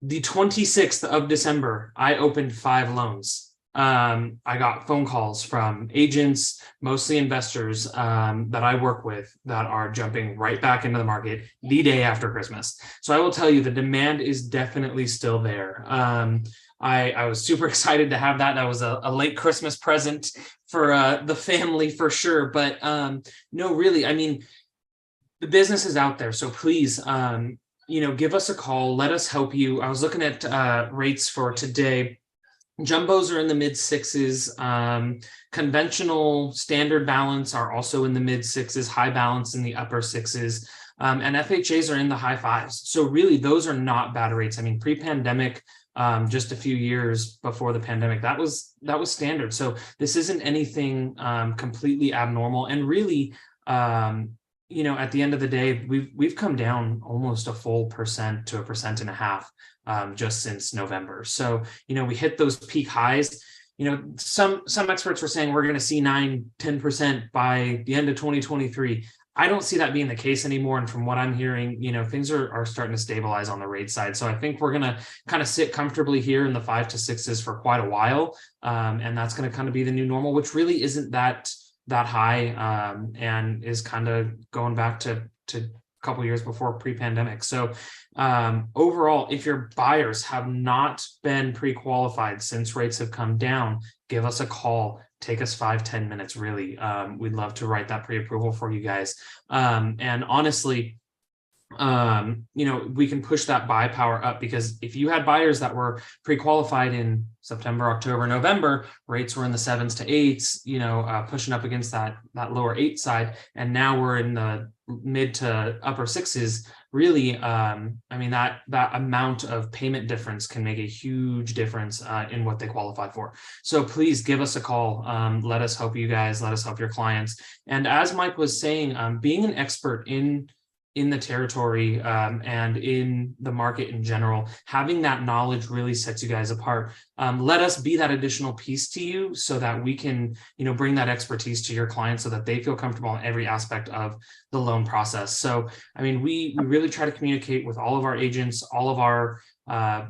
The 26th of December, I opened 5 loans. I got phone calls from agents, mostly investors, that I work with that are jumping right back into the market the day after Christmas. So I will tell you, the demand is definitely still there. I was super excited to have that. That was a late Christmas present for the family for sure. But no, really, I mean, the business is out there. So please, give us a call. Let us help you. I was looking at rates for today. Jumbos are in the mid 6s. Conventional standard balance are also in the mid 6s, high balance in the upper 6s. And FHAs are in the high 5s. So really, those are not bad rates. I mean, pre-pandemic, just a few years before the pandemic, that was standard. So this isn't anything completely abnormal. And really, at the end of the day, we've come down almost a full 1% to 1.5% just since November. So, we hit those peak highs. Some experts were saying we're going to see 9-10% by the end of 2023. I don't see that being the case anymore. And from what I'm hearing, things are starting to stabilize on the rate side. So I think we're going to kind of sit comfortably here in the 5 to 6s for quite a while. And that's going to kind of be the new normal, which really isn't that high, and is kind of going back to a couple years before pre-pandemic. So overall, if your buyers have not been pre-qualified since rates have come down, give us a call. Take us 5-10 minutes, really. We'd love to write that pre-approval for you guys. And honestly, we can push that buy power up, because if you had buyers that were pre-qualified in September, October, November, rates were in the 7s to 8s, pushing up against that lower 8 side, and now we're in the mid to upper 6s. Really, that amount of payment difference can make a huge difference in what they qualify for. So please give us a call. Let us help you guys. Let us help your clients. And as Mike was saying, being an expert in the territory and in the market in general, having that knowledge really sets you guys apart. Let us be that additional piece to you so that we can, bring that expertise to your clients so that they feel comfortable in every aspect of the loan process. So, we really try to communicate with all of our agents, all of our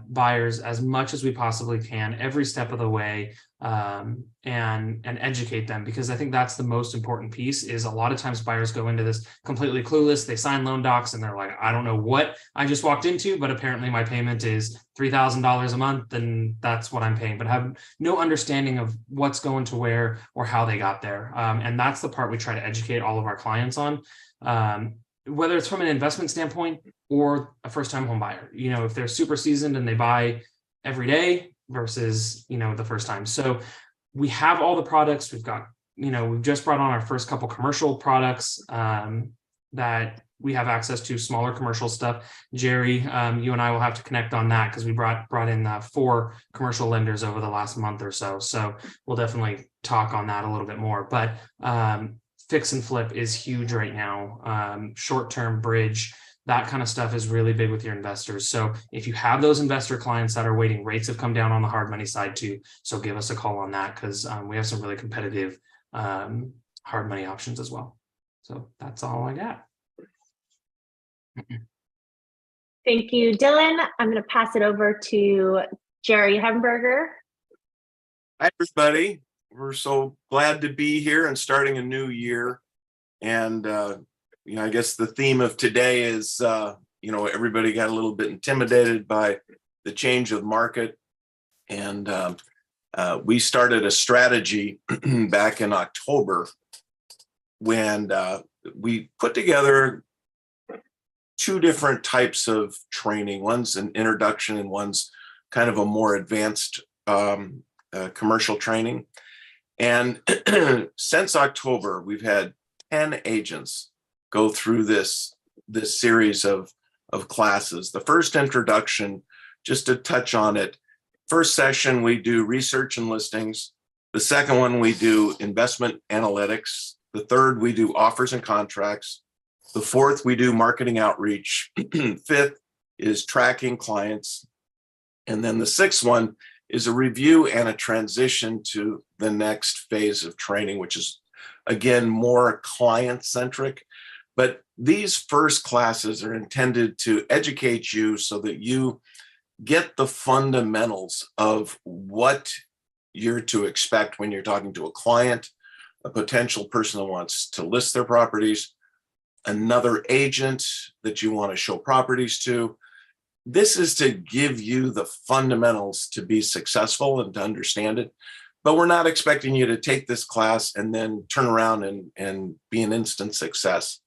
buyers as much as we possibly can, every step of the way, and educate them, because I think that's the most important piece. Is a lot of times buyers go into this completely clueless. They sign loan docs and they're like, I don't know what I just walked into, but apparently my payment is $3,000 a month and that's what I'm paying, but have no understanding of what's going to where or how they got there. And that's the part we try to educate all of our clients on, whether it's from an investment standpoint or a first-time home buyer. If they're super seasoned and they buy every day versus, the first time. So we have all the products. We've got, we've just brought on our first couple commercial products that we have access to, smaller commercial stuff. Jerry, you and I will have to connect on that, because we brought in 4 commercial lenders over the last month or so. So we'll definitely talk on that a little bit more. But fix and flip is huge right now. Short-term bridge, That kind of stuff is really big with your investors. So if you have those investor clients that are waiting, rates have come down on the hard money side too. So give us a call on that, because we have some really competitive hard money options as well. So that's all I got. Thank you, Dylan. I'm going to pass it over to Jerry Hemberger. Hi, everybody. We're so glad to be here and starting a new year. And, I guess the theme of today is, everybody got a little bit intimidated by the change of market. And we started a strategy back in October when we put together 2 different types of training. One's an introduction and one's kind of a more advanced commercial training. And since October, we've had 10 agents go through this series of classes. The first introduction, just to touch on it, first session, we do research and listings. The second one, we do investment analytics. The third, we do offers and contracts. The fourth, we do marketing outreach. Fifth is tracking clients. And then the sixth one is a review and a transition to the next phase of training, which is, again, more client-centric. But these first classes are intended to educate you so that you get the fundamentals of what you're to expect when you're talking to a client, a potential person that wants to list their properties, another agent that you want to show properties to. This is to give you the fundamentals to be successful and to understand it. But we're not expecting you to take this class and then turn around and be an instant success.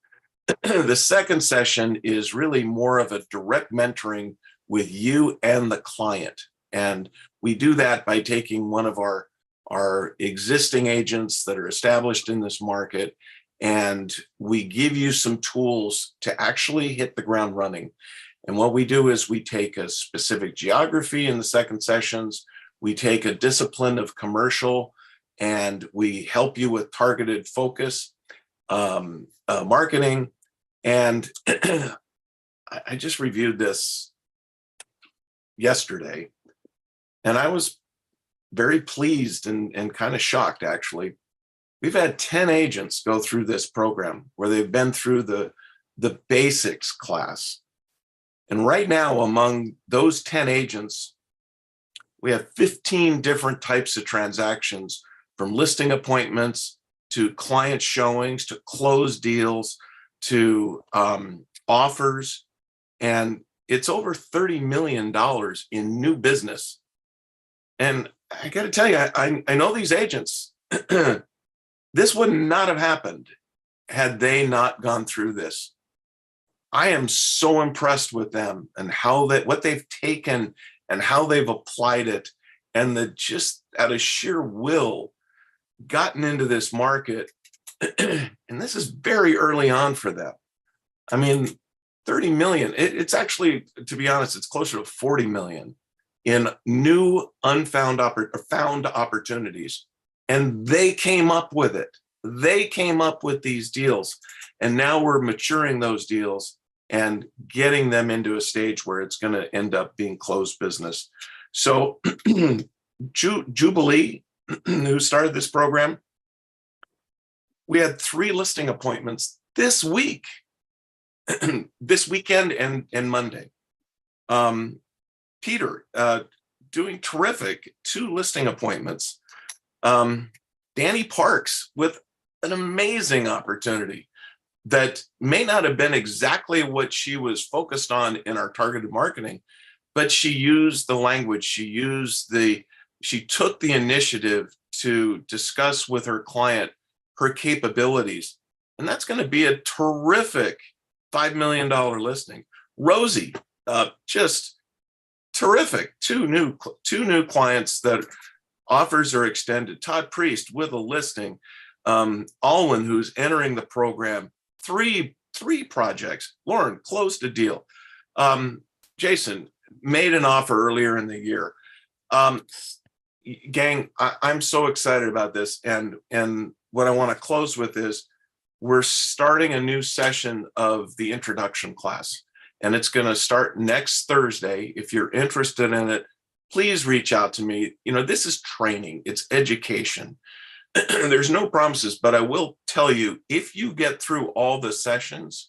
The second session is really more of a direct mentoring with you and the client. And we do that by taking one of our existing agents that are established in this market, and we give you some tools to actually hit the ground running. And what we do is we take a specific geography in the second sessions, we take a discipline of commercial, and we help you with targeted focus, marketing. And I just reviewed this yesterday, and I was very pleased and kind of shocked, actually. We've had 10 agents go through this program where they've been through the basics class. And right now, among those 10 agents, we have 15 different types of transactions, from listing appointments to client showings to closed deals to offers. And it's over $30 million in new business. And I got to tell you, I know these agents. This would not have happened had they not gone through this. I am so impressed with them and what they've taken and how they've applied it, and just out of sheer will gotten into this market. And this is very early on for them. I mean, 30 million, it's actually, to be honest, it's closer to 40 million in new found opportunities. And they came up with it. They came up with these deals. And now we're maturing those deals and getting them into a stage where it's going to end up being closed business. So Jubilee, who started this program, we had 3 listing appointments this week, this weekend and Monday. Peter, doing terrific, 2 listing appointments. Danny Parks with an amazing opportunity that may not have been exactly what she was focused on in our targeted marketing, but she used the language, she took the initiative to discuss with her client her capabilities. And that's going to be a terrific $5 million listing. Rosie, just terrific. Two new clients that offers are extended. Todd Priest with a listing. Alwyn, who's entering the program. Three projects. Lauren closed a deal. Jason made an offer earlier in the year. Gang, I'm so excited about this. And what I want to close with is we're starting a new session of the introduction class. and it's going to start next Thursday. If you're interested in it, please reach out to me. You know, this is training, it's education. There's no promises, but I will tell you, if you get through all the sessions,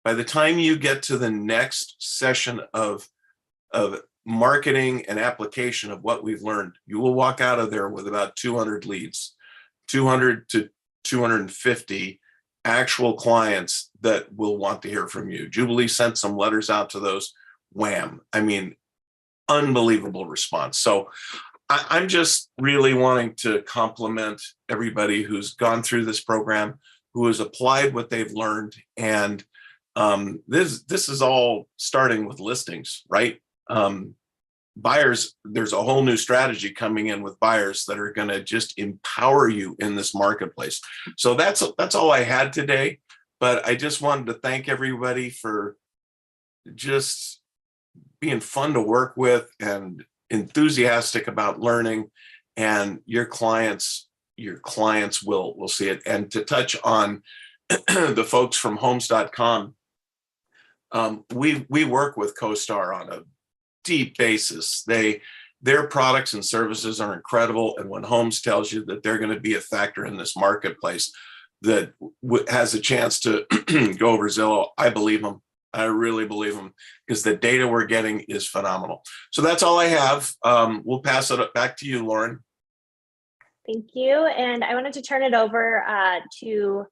by the time you get to the next session of marketing and application of what we've learned, you will walk out of there with about 200 leads, 200 to 250 actual clients that will want to hear from you. Jubilee sent some letters out to those. Wham. I mean, unbelievable response. So I'm just really wanting to compliment everybody who's gone through this program, who has applied what they've learned. And this is all starting with listings, right? Buyers, there's a whole new strategy coming in with buyers that are going to just empower you in this marketplace. So that's all I had today. But I just wanted to thank everybody for just being fun to work with and enthusiastic about learning, and your clients will see it. And to touch on the folks from homes.com, we work with CoStar on a deep basis. Their products and services are incredible, and when Homes tells you that they're going to be a factor in this marketplace that has a chance to go over Zillow, I believe them. I really believe them, because the data we're getting is phenomenal. So that's all I have. We'll pass it back to you, Lauren. Thank you. And I wanted to turn it over to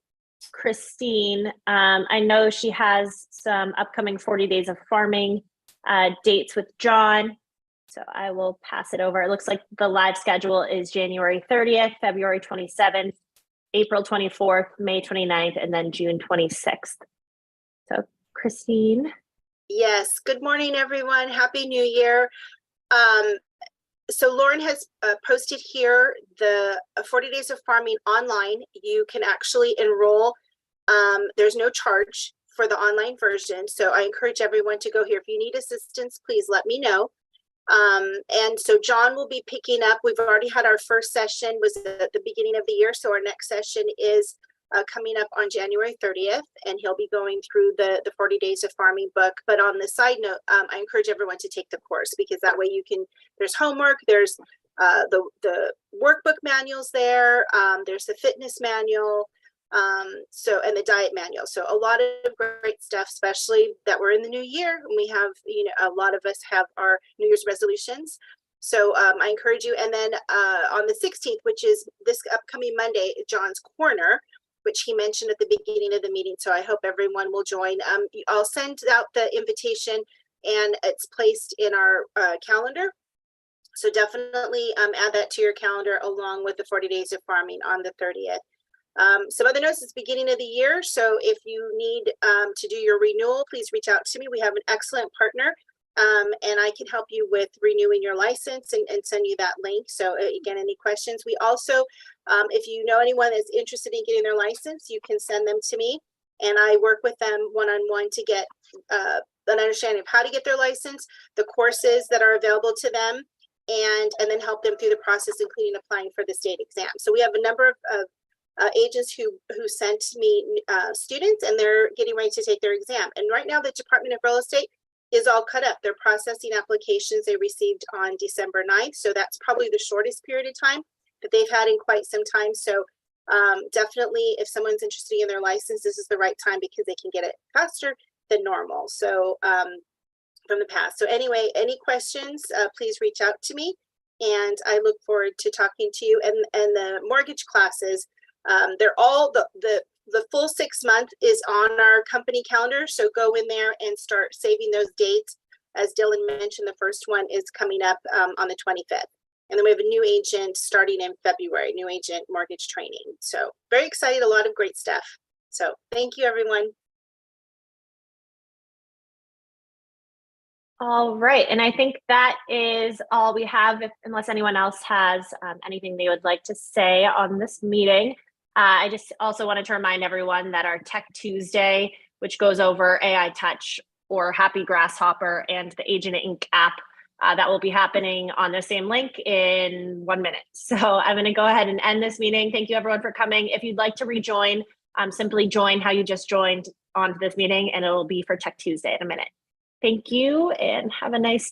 Christine. I know she has some upcoming 40 days of farming dates with John. So I will pass it over. It looks like the live schedule is January 30th, February 27th, April 24th, May 29th, and then June 26th. So Christine. Yes. Good morning, everyone. Happy New Year. So Lauren has posted here the 40 Days of Farming online. You can actually enroll. There's no charge for the online version. So I encourage everyone to go here. If you need assistance, please let me know. And so John will be picking up. We've already had our first session was at the beginning of the year. So our next session is coming up on January 30th, and he'll be going through the 40 Days of Farming book. But on the side note, I encourage everyone to take the course, because that way you can, there's homework, there's the workbook manuals there, there's the fitness manual, and the diet manual. So a lot of great stuff, especially that we're in the new year, and we have, a lot of us have our New Year's resolutions. So I encourage you. And then on the 16th, which is this upcoming Monday, John's Corner, which he mentioned at the beginning of the meeting. So I hope everyone will join. I'll send out the invitation, and it's placed in our calendar. So definitely add that to your calendar along with the 40 Days of Farming on the 30th. Some other notes, it's beginning of the year. So if you need to do your renewal, please reach out to me. We have an excellent partner, and I can help you with renewing your license and send you that link. So again, any questions? We also, if you know anyone that's interested in getting their license, you can send them to me, and I work with them one-on-one to get an understanding of how to get their license, the courses that are available to them, and then help them through the process, including applying for the state exam. So we have a number of agents who sent me students, and they're getting ready to take their exam. And right now the Department of Real Estate is all cut up. They're processing applications they received on December 9th. So that's probably the shortest period of time that they've had in quite some time. So definitely, if someone's interested in their license, this is the right time, because they can get it faster than normal. So from the past. So anyway, any questions, please reach out to me, and I look forward to talking to you. And the mortgage classes, they're all the full 6 month is on our company calendar. So go in there and start saving those dates. As Dylan mentioned, the first one is coming up on the 25th. And then we have a new agent starting in February, new agent mortgage training. So very excited, a lot of great stuff. So thank you, everyone. All right, and I think that is all we have, unless anyone else has anything they would like to say on this meeting. I just also wanted to remind everyone that our Tech Tuesday, which goes over AI Touch or Happy Grasshopper and the agentinc app, that will be happening on the same link in 1 minute. So I'm going to go ahead and end this meeting. Thank you, everyone, for coming. If you'd like to rejoin, simply join how you just joined onto this meeting, and it will be for Tech Tuesday in a minute. Thank you and have a nice